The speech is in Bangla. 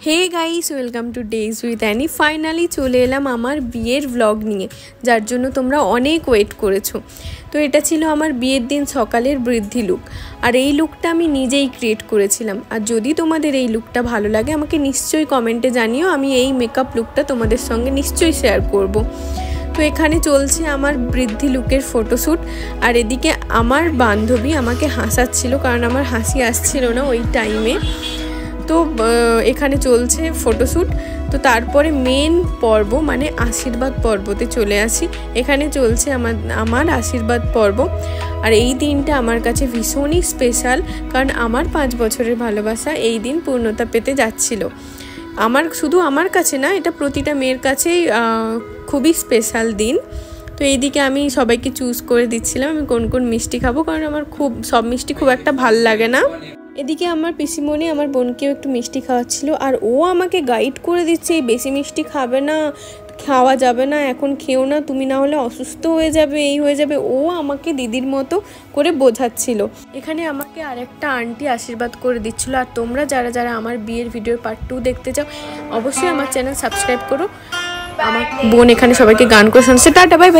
Hey guys welcome to days with Annie. Finally चले एलाम आमार बियेर व्लग निये, जार जोन्नो तोमरा अनेक वेट करेछो। तो एटा छिलो आमार बियेर दिन सकालेर बृद्धि लुक, और ये लुकटा आमी निजेई क्रिएट करेछिलाम। और जदि तोमादेर ये लुकटा भालो लागे आमाके निश्चयई कमेंटे जानियो, आमी एई मेकअप लुकटा तोमादेर संगे निश्चयई शेयर करब। तो एखाने चलছে आमार बृद्धि लुकेर फोटोशूट, और एदिके आमार बान्धबी आमाके हासाच्छिलो कारण आमार हासि आसछिलो ना ओई टाइमे। तो एखाने चलছে फोटोशूट। तो तारपरे मेन पर्व माने आशीर्वाद पर्वते चले आसि। एखाने चलছে आमार आशीर्वाद पर्व, और এই দিনটা আমার কাছে ভীষণই স্পেশাল, কারণ আমার 5 বছরের ভালোবাসা এই দিন পূর্ণতা পেতে যাচ্ছিল। আমার শুধু আমার কাছে না, এটা প্রতিটা মেয়ের কাছেই খুবই স্পেশাল দিন। তো এইদিকে আমি সবাইকে চুজ করে দিচ্ছিলাম আমি কোন কোন মিষ্টি খাবো, কারণ আমার খুব সব মিষ্টি খুব একটা ভাল লাগে না। এদিকে আমার পিসিমণি আমার বোনকেও একটু মিষ্টি খাওয়াচ্ছিল, আর ও আমাকে গাইড করে দিচ্ছে এই বেশি মিষ্টি খাবে না, খাওয়া যাবে না, এখন খেও না, তুমি না হলে অসুস্থ হয়ে যাবে, এই হয়ে যাবে। ও আমাকে দিদির মতো করে বোঝাচ্ছিল। এখানে আমাকে আরেকটা আন্টি আশীর্বাদ করে দিচ্ছিল। আর তোমরা যারা যারা আমার বিয়ের ভিডিওর পার্ট 2 দেখতে চাও অবশ্যই আমার চ্যানেল সাবস্ক্রাইব করো। আমার বোন এখানে সবাইকে গান করে শোনাচ্ছে। Tata, bye bye.